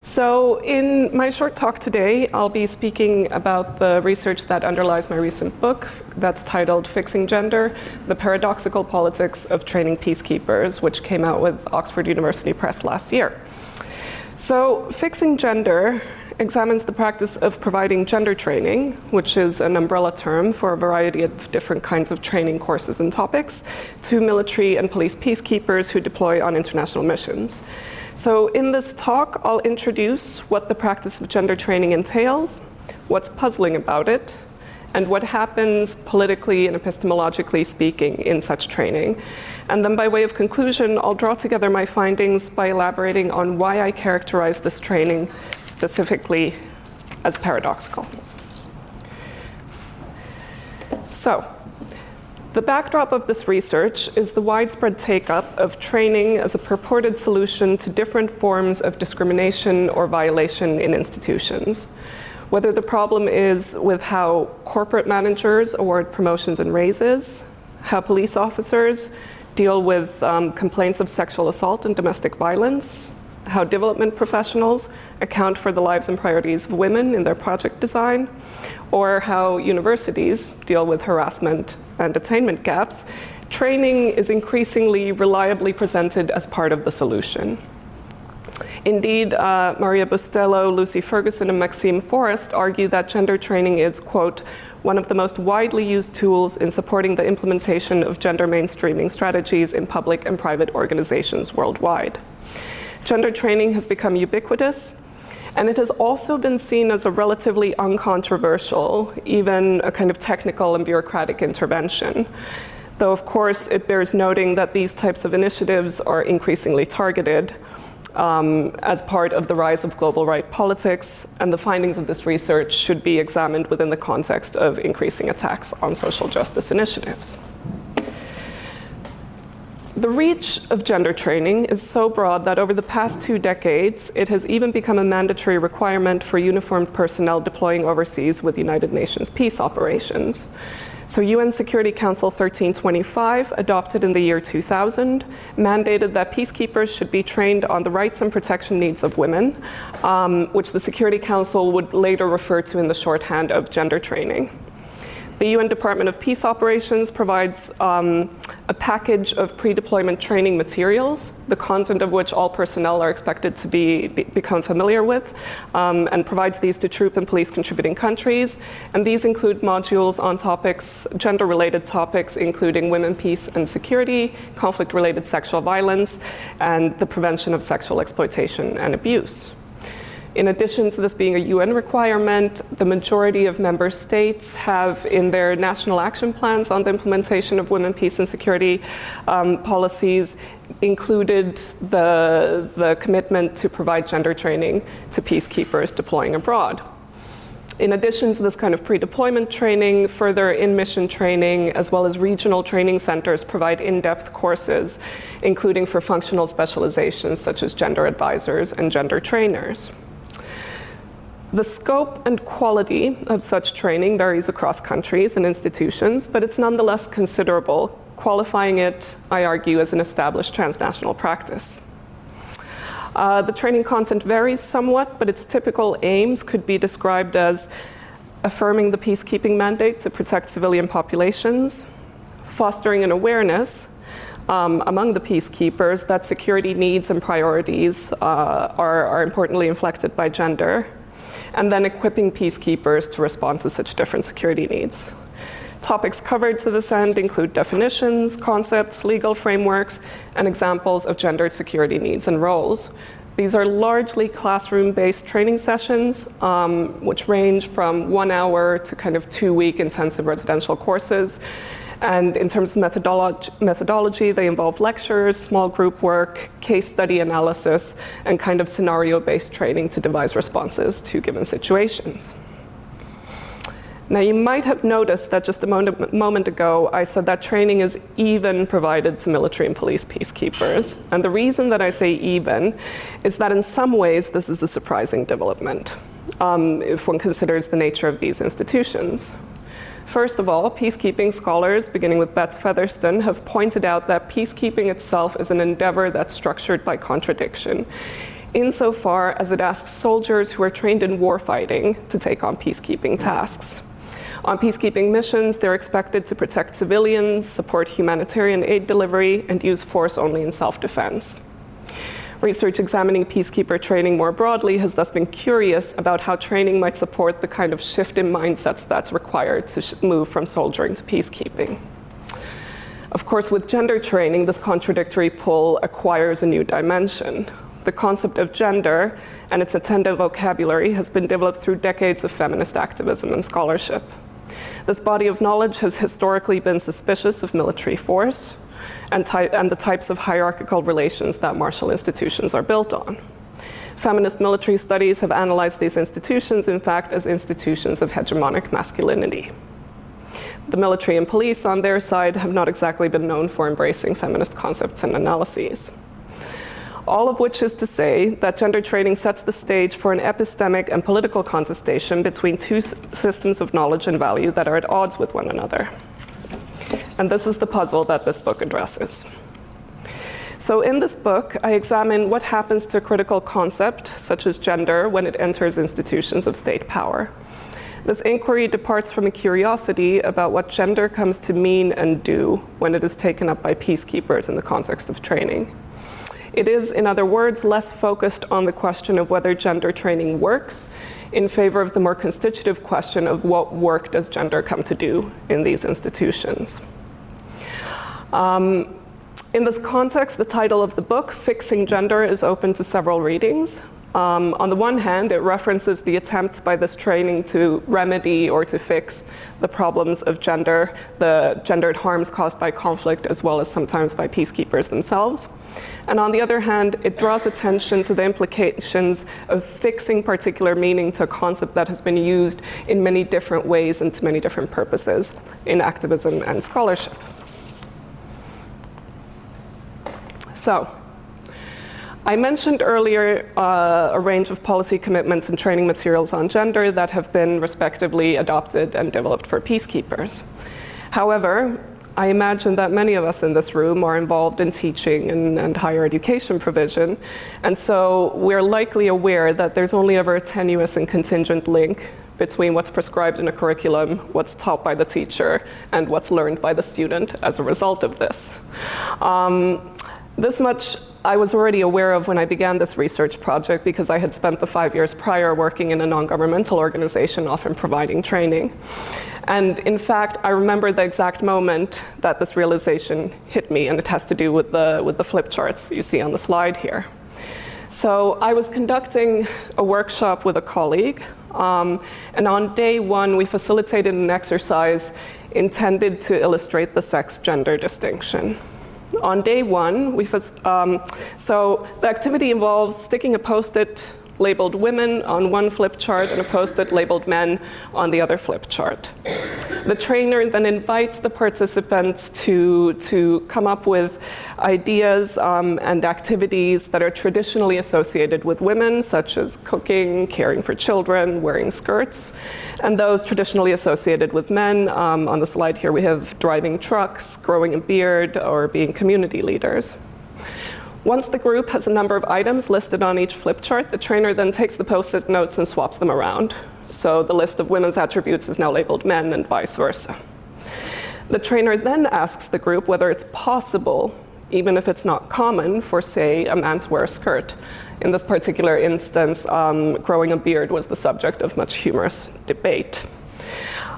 So in my short talk today, I'll be speaking about the research that underlies my recent book that's titled Fixing Gender, The Paradoxical Politics of Training Peacekeepers, which came out with Oxford University Press last year. So Fixing Gender examines the practice of providing gender training, which is an umbrella term for a variety of different kinds of training courses and topics, to military and police peacekeepers who deploy on international missions. So in this talk, I'll introduce what the practice of gender training entails, what's puzzling about it, and what happens politically and epistemologically speaking in such training. And then by way of conclusion, I'll draw together my findings by elaborating on why I characterize this training specifically as paradoxical. So, the backdrop of this research is the widespread take-up of training as a purported solution to different forms of discrimination or violation in institutions. Whether the problem is with how corporate managers award promotions and raises, how police officers deal with complaints of sexual assault and domestic violence, how development professionals account for the lives and priorities of women in their project design, or how universities deal with harassment and attainment gaps, training is increasingly reliably presented as part of the solution. Indeed, Maria Bustello, Lucy Ferguson, and Maxime Forrest argue that gender training is, quote, one of the most widely used tools in supporting the implementation of gender mainstreaming strategies in public and private organizations worldwide. Gender training has become ubiquitous, and it has also been seen as a relatively uncontroversial, even a kind of technical and bureaucratic intervention. Though, of course, it bears noting that these types of initiatives are increasingly targeted as part of the rise of global right politics, and the findings of this research should be examined within the context of increasing attacks on social justice initiatives. The reach of gender training is so broad that over the past 2 decades, it has even become a mandatory requirement for uniformed personnel deploying overseas with United Nations peace operations. So UN Security Council 1325, adopted in the year 2000, mandated that peacekeepers should be trained on the rights and protection needs of women, which the Security Council would later refer to in the shorthand of gender training. The UN Department of Peace Operations provides a package of pre-deployment training materials, the content of which all personnel are expected to become familiar with, and provides these to troop and police contributing countries. And these include modules on topics, gender-related topics, including women, peace and security, conflict-related sexual violence, and the prevention of sexual exploitation and abuse. In addition to this being a UN requirement, the majority of member states have in their national action plans on the implementation of women, peace and security policies included the commitment to provide gender training to peacekeepers deploying abroad. In addition to this kind of pre-deployment training, further in-mission training, as well as regional training centers provide in-depth courses, including for functional specializations such as gender advisors and gender trainers. The scope and quality of such training varies across countries and institutions, but it's nonetheless considerable, qualifying it, I argue, as an established transnational practice. The training content varies somewhat, but its typical aims could be described as affirming the peacekeeping mandate to protect civilian populations, fostering an awareness among the peacekeepers that security needs and priorities are importantly inflected by gender, and then equipping peacekeepers to respond to such different security needs. Topics covered to this end include definitions, concepts, legal frameworks, and examples of gendered security needs and roles. These are largely classroom-based training sessions, which range from 1 hour to kind of 2-week intensive residential courses. And in terms of methodology, they involve lectures, small group work, case study analysis, and kind of scenario-based training to devise responses to given situations. Now, you might have noticed that just a moment ago, I said that training is even provided to military and police peacekeepers. And the reason that I say even is that in some ways, this is a surprising development, if one considers the nature of these institutions. First of all, peacekeeping scholars, beginning with Bets Featherston, have pointed out that peacekeeping itself is an endeavor that's structured by contradiction. insofar as it asks soldiers who are trained in warfighting to take on peacekeeping tasks. On peacekeeping missions, they're expected to protect civilians, support humanitarian aid delivery, and use force only in self-defense. Research examining peacekeeper training more broadly has thus been curious about how training might support the kind of shift in mindsets that's required to move from soldiering to peacekeeping. Of course, with gender training, this contradictory pull acquires a new dimension. The concept of gender and its attendant vocabulary has been developed through decades of feminist activism and scholarship. This body of knowledge has historically been suspicious of military force and the types of hierarchical relations that martial institutions are built on. Feminist military studies have analyzed these institutions, in fact, as institutions of hegemonic masculinity. The military and police, on their side, have not exactly been known for embracing feminist concepts and analyses. All of which is to say that gender training sets the stage for an epistemic and political contestation between two systems of knowledge and value that are at odds with one another. And this is the puzzle that this book addresses. So in this book, I examine what happens to a critical concept, such as gender, when it enters institutions of state power. This inquiry departs from a curiosity about what gender comes to mean and do when it is taken up by peacekeepers in the context of training. It is, in other words, less focused on the question of whether gender training works in favor of the more constitutive question of what work does gender come to do in these institutions. In this context, the title of the book, Fixing Gender, is open to several readings. On the one hand, it references the attempts by this training to remedy or to fix the problems of gender, the gendered harms caused by conflict, as well as sometimes by peacekeepers themselves. And on the other hand, it draws attention to the implications of fixing particular meaning to a concept that has been used in many different ways and to many different purposes in activism and scholarship. So, I mentioned earlier a range of policy commitments and training materials on gender that have been respectively adopted and developed for peacekeepers. However, I imagine that many of us in this room are involved in teaching and higher education provision, and so we're likely aware that there's only ever a tenuous and contingent link between what's prescribed in a curriculum, what's taught by the teacher, and what's learned by the student as a result of this. This much I was already aware of when I began this research project because I had spent the 5 years prior working in a non-governmental organization, often providing training. And in fact, I remember the exact moment that this realization hit me, and it has to do with the flip charts you see on the slide here. So I was conducting a workshop with a colleague, and on day one, we facilitated an exercise intended to illustrate the sex-gender distinction. On day one, so the activity involves sticking a Post-it labeled women on one flip chart and a Post-it labeled men on the other flip chart. The trainer then invites the participants to come up with ideas and activities that are traditionally associated with women, such as cooking, caring for children, wearing skirts, and those traditionally associated with men. On the slide here we have driving trucks, growing a beard, or being community leaders. Once the group has a number of items listed on each flip chart, the trainer then takes the Post-it notes and swaps them around. So the list of women's attributes is now labeled men and vice versa. The trainer then asks the group whether it's possible, even if it's not common, for, say, a man to wear a skirt. In this particular instance, growing a beard was the subject of much humorous debate.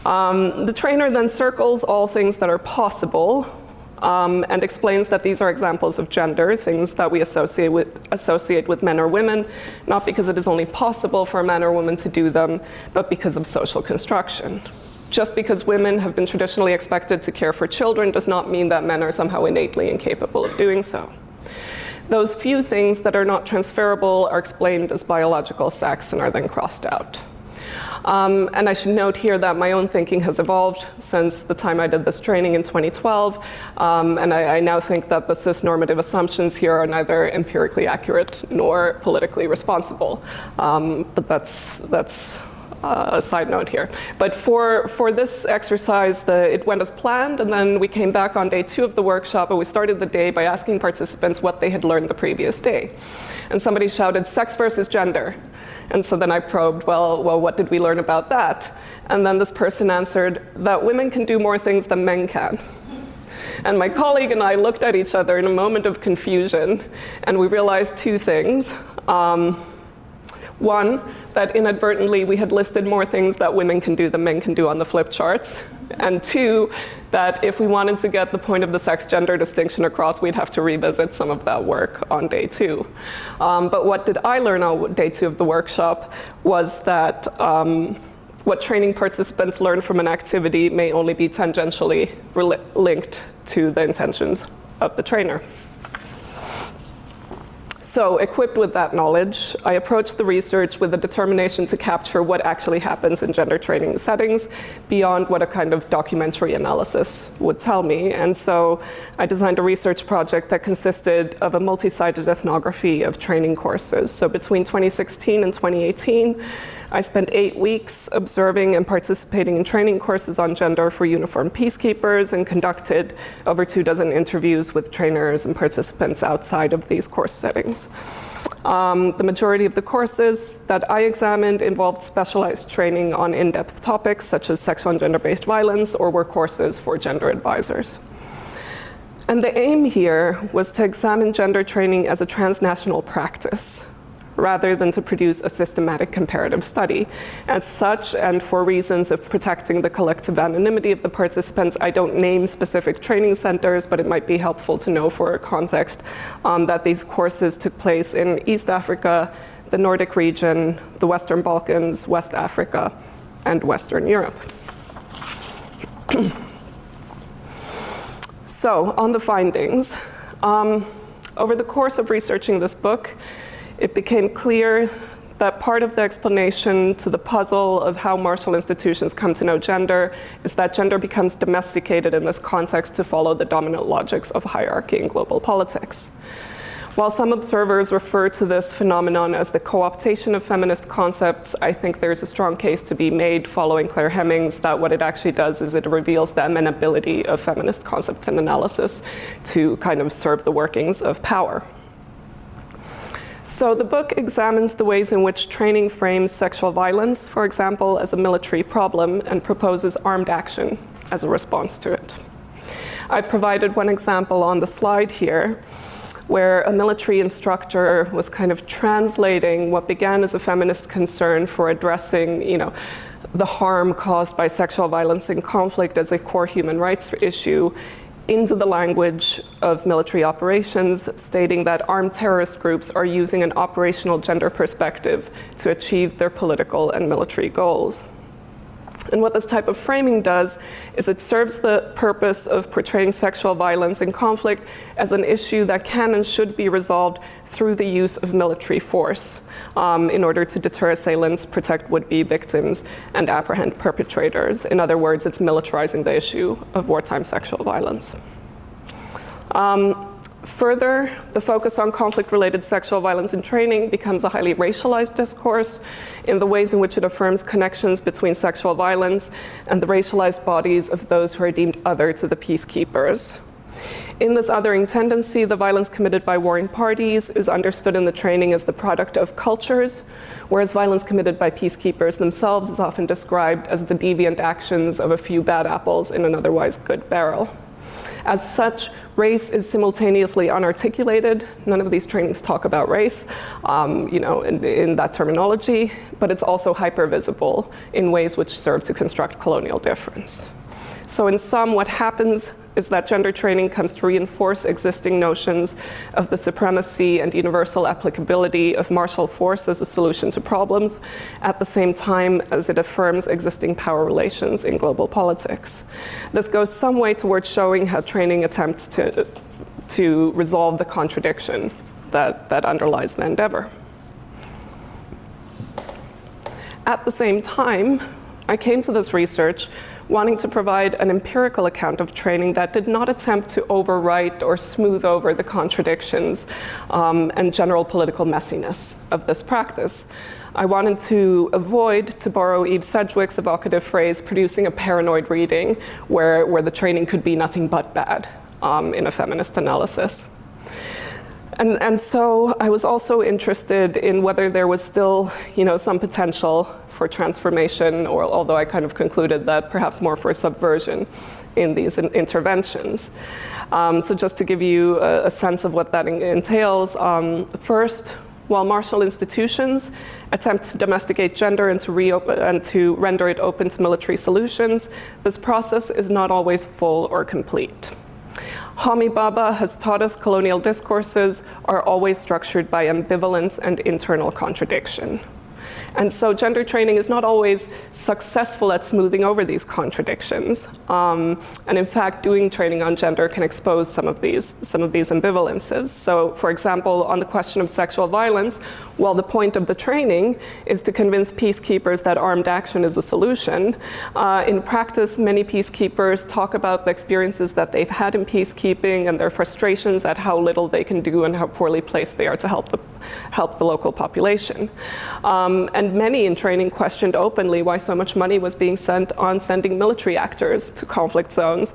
The trainer then circles all things that are possible, and explains that these are examples of gender, things that we associate with men or women, not because it is only possible for a man or woman to do them, but because of social construction. Just because women have been traditionally expected to care for children does not mean that men are somehow innately incapable of doing so. Those few things that are not transferable are explained as biological sex and are then crossed out. And I should note here that my own thinking has evolved since the time I did this training in 2012, and I now think that the cis-normative assumptions here are neither empirically accurate nor politically responsible. But that's a side note here. But for this exercise, it went as planned, and then we came back on day 2 of the workshop, and we started the day by asking participants what they had learned the previous day. And somebody shouted, sex versus gender. And so then I probed, well, what did we learn about that? And then this person answered that women can do more things than men can. And my colleague and I looked at each other in a moment of confusion, and we realized 2 things. One, that inadvertently we had listed more things that women can do than men can do on the flip charts. And 2, that if we wanted to get the point of the sex-gender distinction across, we'd have to revisit some of that work on day 2. But what did I learn on day 2 of the workshop was that what training participants learn from an activity may only be tangentially linked to the intentions of the trainer. So, equipped with that knowledge, I approached the research with the determination to capture what actually happens in gender training settings beyond what a kind of documentary analysis would tell me. And so I designed a research project that consisted of a multi-sided ethnography of training courses. So between 2016 and 2018, I spent 8 weeks observing and participating in training courses on gender for uniformed peacekeepers and conducted over 24 interviews with trainers and participants outside of these course settings. The majority of the courses that I examined involved specialized training on in-depth topics such as sexual and gender-based violence, or were courses for gender advisors. And the aim here was to examine gender training as a transnational practice, rather than to produce a systematic comparative study. As such, and for reasons of protecting the collective anonymity of the participants, I don't name specific training centers, but it might be helpful to know for context that these courses took place in East Africa, the Nordic region, the Western Balkans, West Africa, and Western Europe. So, on the findings, over the course of researching this book, it became clear that part of the explanation to the puzzle of how martial institutions come to know gender is that gender becomes domesticated in this context to follow the dominant logics of hierarchy in global politics. While some observers refer to this phenomenon as the co-optation of feminist concepts, I think there's a strong case to be made following Claire Hemmings that what it actually does is it reveals the amenability of feminist concepts and analysis to kind of serve the workings of power. So the book examines the ways in which training frames sexual violence, for example, as a military problem, and proposes armed action as a response to it. I've provided one example on the slide here, where a military instructor was kind of translating what began as a feminist concern for addressing, the harm caused by sexual violence in conflict as a core human rights issue into the language of military operations, stating that armed terrorist groups are using an operational gender perspective to achieve their political and military goals. And what this type of framing does is it serves the purpose of portraying sexual violence in conflict as an issue that can and should be resolved through the use of military force in order to deter assailants, protect would-be victims, and apprehend perpetrators. In other words, it's militarizing the issue of wartime sexual violence. Further, the focus on conflict-related sexual violence in training becomes a highly racialized discourse in the ways in which it affirms connections between sexual violence and the racialized bodies of those who are deemed other to the peacekeepers. In this othering tendency, the violence committed by warring parties is understood in the training as the product of cultures, whereas violence committed by peacekeepers themselves is often described as the deviant actions of a few bad apples in an otherwise good barrel. As such, race is simultaneously unarticulated. None of these trainings talk about race, in that terminology, but it's also hypervisible in ways which serve to construct colonial difference. So in sum, what happens is that gender training comes to reinforce existing notions of the supremacy and universal applicability of martial force as a solution to problems, at the same time as it affirms existing power relations in global politics. This goes some way towards showing how training attempts to resolve the contradiction that underlies the endeavor. At the same time, I came to this research wanting to provide an empirical account of training that did not attempt to overwrite or smooth over the contradictions and general political messiness of this practice. I wanted to avoid, to borrow Eve Sedgwick's evocative phrase, producing a paranoid reading where the training could be nothing but bad in a feminist analysis. And so I was also interested in whether there was still, some potential for transformation, or although I kind of concluded that perhaps more for subversion in these interventions. So just to give you a sense of what that entails, first, while martial institutions attempt to domesticate gender and to render it open to military solutions, this process is not always full or complete. Homi Bhabha has taught us colonial discourses are always structured by ambivalence and internal contradiction. And so gender training is not always successful at smoothing over these contradictions. And in fact, doing training on gender can expose some of these ambivalences. So for example, on the question of sexual violence, while the point of the training is to convince peacekeepers that armed action is a solution, in practice, many peacekeepers talk about the experiences that they've had in peacekeeping and their frustrations at how little they can do and how poorly placed they are to help the local population. And many in training questioned openly why so much money was being spent on sending military actors to conflict zones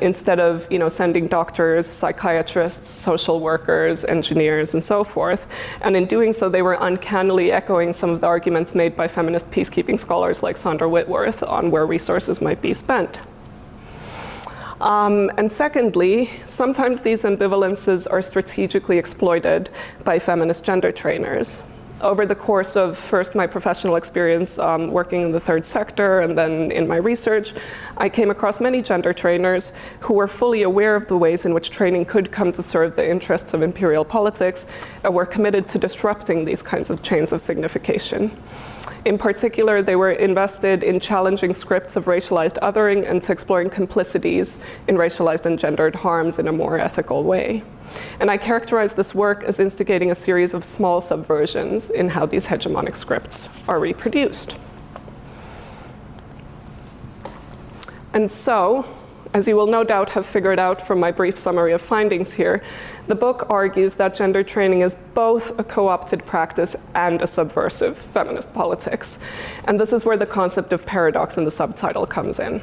instead of sending doctors, psychiatrists, social workers, engineers, and so forth. And in doing so, they were uncannily echoing some of the arguments made by feminist peacekeeping scholars like Sandra Whitworth on where resources might be spent. And secondly, sometimes these ambivalences are strategically exploited by feminist gender trainers. Over the course of first my professional experience working in the third sector and then in my research, I came across many gender trainers who were fully aware of the ways in which training could come to serve the interests of imperial politics and were committed to disrupting these kinds of chains of signification. In particular, they were invested in challenging scripts of racialized othering and to exploring complicities in racialized and gendered harms in a more ethical way. And I characterize this work as instigating a series of small subversions in how these hegemonic scripts are reproduced. And so, as you will no doubt have figured out from my brief summary of findings here, the book argues that gender training is both a co-opted practice and a subversive feminist politics. And this is where the concept of paradox in the subtitle comes in.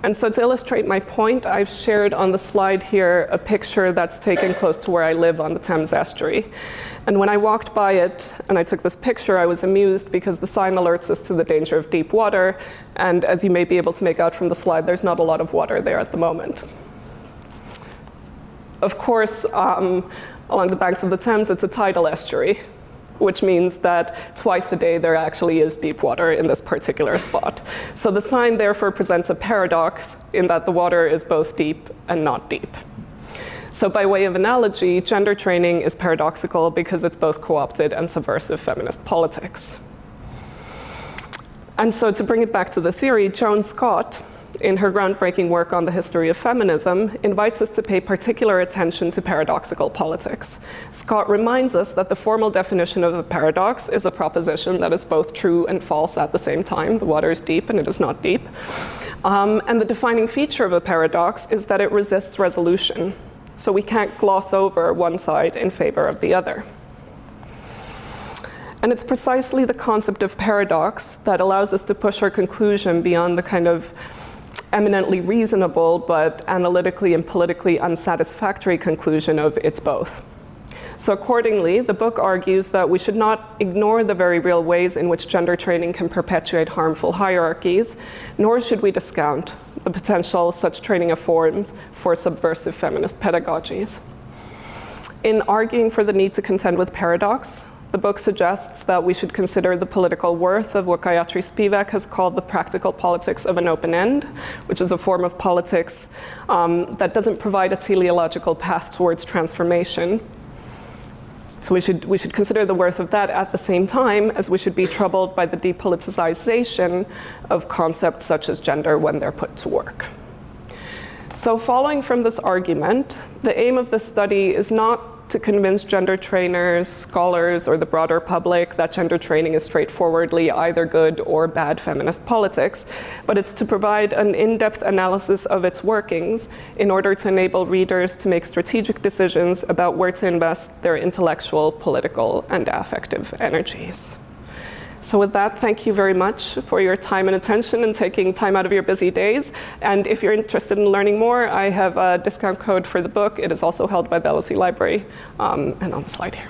And so to illustrate my point, I've shared on the slide here a picture that's taken close to where I live on the Thames estuary. And when I walked by it and I took this picture, I was amused because the sign alerts us to the danger of deep water. And as you may be able to make out from the slide, there's not a lot of water there at the moment. Of course, along the banks of the Thames, it's a tidal estuary, which means that twice a day there actually is deep water in this particular spot. So the sign therefore presents a paradox in that the water is both deep and not deep. So by way of analogy, gender training is paradoxical because it's both co-opted and subversive feminist politics. And so to bring it back to the theory, Joan Scott, in her groundbreaking work on the history of feminism, invites us to pay particular attention to paradoxical politics. Scott reminds us that the formal definition of a paradox is a proposition that is both true and false at the same time. The water is deep and it is not deep. And the defining feature of a paradox is that it resists resolution. So we can't gloss over one side in favor of the other. And it's precisely the concept of paradox that allows us to push our conclusion beyond the kind of eminently reasonable but analytically and politically unsatisfactory conclusion of it's both. So accordingly, the book argues that we should not ignore the very real ways in which gender training can perpetuate harmful hierarchies, nor should we discount the potential such training affords for subversive feminist pedagogies. In arguing for the need to contend with paradox, the book suggests that we should consider the political worth of what Gayatri Spivak has called the practical politics of an open end, which is a form of politics that doesn't provide a teleological path towards transformation. So we should consider the worth of that at the same time as we should be troubled by the depoliticization of concepts such as gender when they're put to work. So following from this argument, the aim of this study is not to convince gender trainers, scholars, or the broader public that gender training is straightforwardly either good or bad feminist politics, but it's to provide an in-depth analysis of its workings in order to enable readers to make strategic decisions about where to invest their intellectual, political, and affective energies. So with that, thank you very much for your time and attention and taking time out of your busy days. And if you're interested in learning more, I have a discount code for the book. It is also held by the LSE Library, and on the slide here.